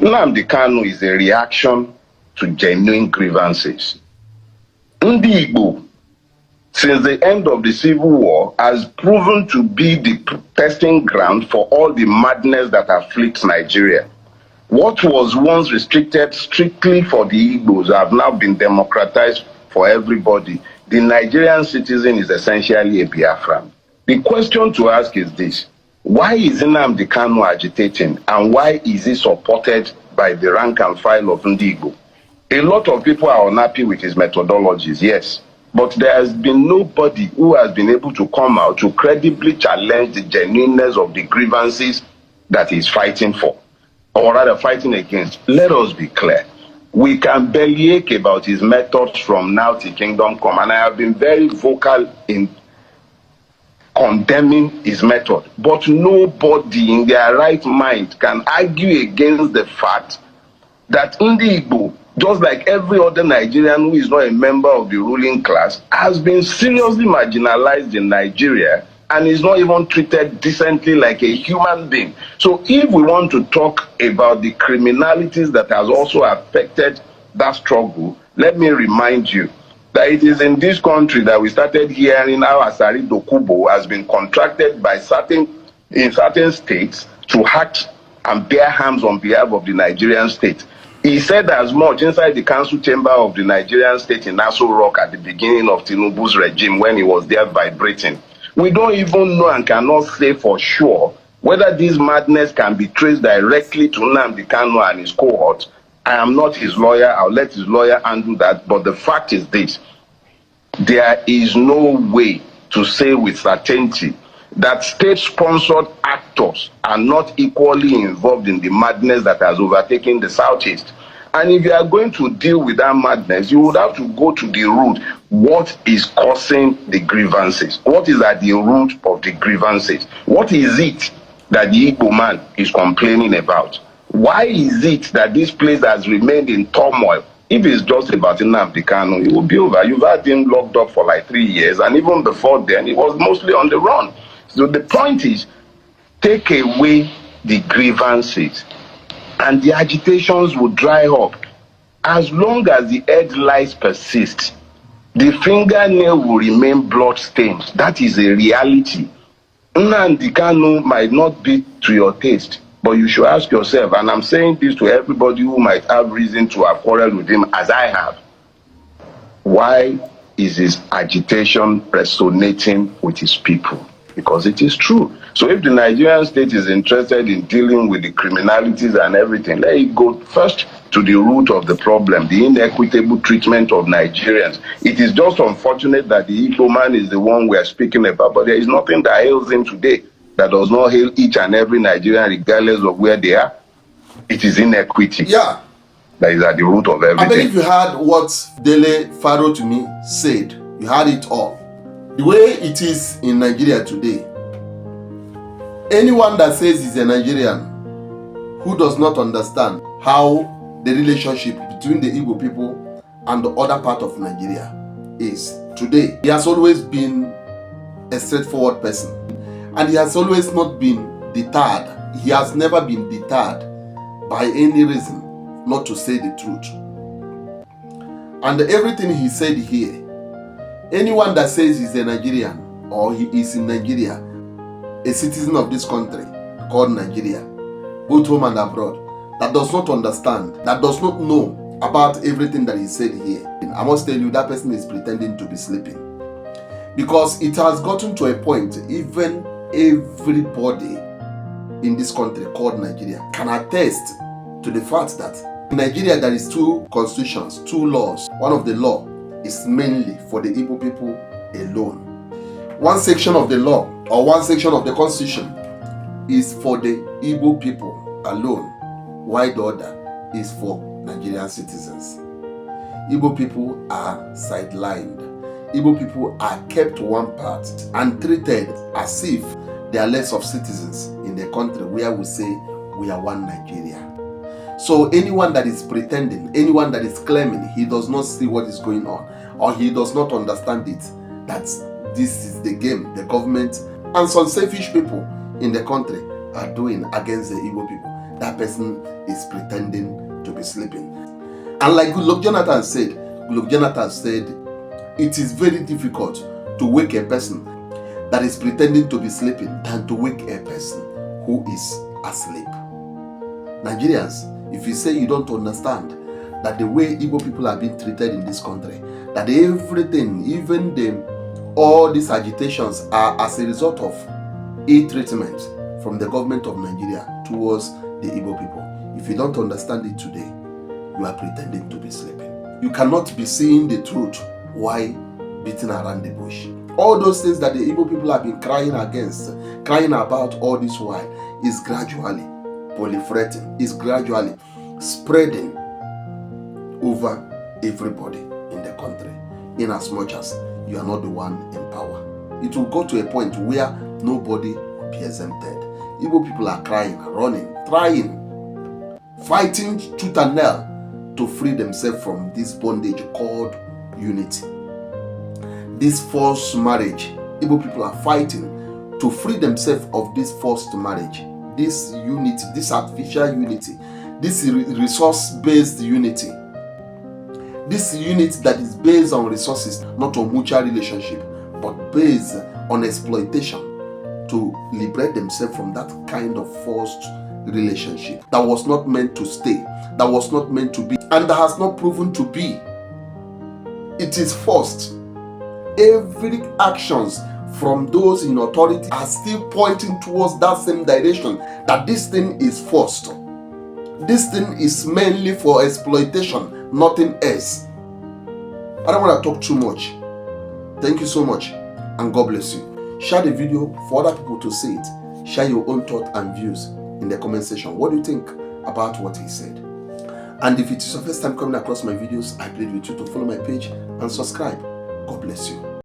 Nnamdi Kanu is a reaction to genuine grievances. Nnamdi Igbo, since the end of the Civil War, has proven to be the testing ground for all the madness that afflicts Nigeria. What was once restricted strictly for the Igbos have now been democratized for everybody. The Nigerian citizen is essentially a Biafran. The question to ask is this: why is Nnamdi Kanu agitating, and why is he supported by the rank and file of Nnamdi Igbo? A lot of people are unhappy with his methodologies, yes, but there has been nobody who has been able to come out to credibly challenge the genuineness of the grievances that he is fighting for, or rather fighting against. Let us be clear. We can bellyache about his methods from now till kingdom come, and I have been very vocal in condemning his method. But nobody in their right mind can argue against the fact that Nnamdi Igbo, just like every other Nigerian who is not a member of the ruling class, has been seriously marginalized in Nigeria and is not even treated decently like a human being. So if we want to talk about the criminalities that has also affected that struggle, let me remind you that it is in this country that we started hearing how Asari Dokubo has been contracted by certain states to act and bear arms on behalf of the Nigerian state. He said as much inside the council chamber of the Nigerian state in Aso Rock at the beginning of Tinubu's regime when he was there vibrating. We don't even know and cannot say for sure whether this madness can be traced directly to Nnamdi Kanu and his cohort. I am not his lawyer. I'll let his lawyer handle that. But the fact is this: there is no way to say with certainty that state-sponsored actors are not equally involved in the madness that has overtaken the Southeast. And if you are going to deal with that madness, you would have to go to the root. What is causing the grievances? What is at the root of the grievances? What is it that the Igbo man is complaining about? Why is it that this place has remained in turmoil? If it's just about Nnamdi Kanu, it will be over. You've had him locked up for like 3 years, and even before then, he was mostly on the run. So the point is, take away the grievances, and the agitations will dry up. As long as the headlines persist, the fingernail will remain blood-stained. That is a reality. Nnamdi Kanu might not be to your taste, but you should ask yourself, and I'm saying this to everybody who might have reason to have quarreled with him, as I have, why is his agitation resonating with his people? Because it is true. So if the Nigerian state is interested in dealing with the criminalities and everything, let it go first to the root of the problem, the inequitable treatment of Nigerians. It is just unfortunate that the Igbo man is the one we are speaking about, but there is nothing that ails him today that does not hail each and every Nigerian regardless of where they are. It is inequity. Yeah. That is at the root of everything. I believe you heard what Dele Faro to me said. You heard it all. The way it is in Nigeria today, anyone that says he's a Nigerian who does not understand how the relationship between the Igbo people and the other part of Nigeria is today, he has always been a straightforward person, and he has always not been deterred. He has never been deterred by any reason not to say the truth. And everything he said here, anyone that says he's a Nigerian or he is in Nigeria, a citizen of this country called Nigeria, both home and abroad, that does not understand, that does not know about everything that he said here, I must tell you that person is pretending to be sleeping. Because it has gotten to a point, even everybody in this country called Nigeria can attest to the fact that in Nigeria there is 2 constitutions, 2 laws. One of the law is mainly for the Igbo people alone. One section of the law or one section of the constitution is for the Igbo people alone, while the other is for Nigerian citizens. Igbo people are sidelined. Igbo people are kept one part and treated as if they are less of citizens in the country where we say we are one Nigeria. So anyone that is pretending, anyone that is claiming he does not see what is going on, or he does not understand it, that this is the game the government and some selfish people in the country are doing against the Igbo people, that person is pretending to be sleeping. And like Goodluck Jonathan said, it is very difficult to wake a person that is pretending to be sleeping than to wake a person who is asleep. Nigerians, if you say you don't understand that the way Igbo people are being treated in this country, that everything, even all these agitations are as a result of ill-treatment from the government of Nigeria towards the Igbo people. If you don't understand it today, you are pretending to be sleeping. You cannot be seeing the truth while beating around the bush. All those things that the Igbo people have been crying about all this while is gradually proliferating, is gradually spreading over everybody in the country, in as much as you are not the one in power. It will go to a point where nobody will be exempted. Igbo people are crying, running, trying, fighting tooth and nail to free themselves from this bondage called unity. This forced marriage, Igbo people are fighting to free themselves of this forced marriage, this unity, this artificial unity, this resource-based unity. This unity that is based on resources, not on mutual relationship, but based on exploitation, to liberate themselves from that kind of forced relationship that was not meant to stay, that was not meant to be, and that has not proven to be. It is forced. Every actions from those in authority are still pointing towards that same direction, that this thing is forced. This thing is mainly for exploitation, nothing else. I don't want to talk too much. Thank you so much, and God bless you. Share the video for other people to see it. Share your own thoughts and views in the comment section. What do you think about what he said? And if it is your first time coming across my videos, I plead with you to follow my page and subscribe. God bless you.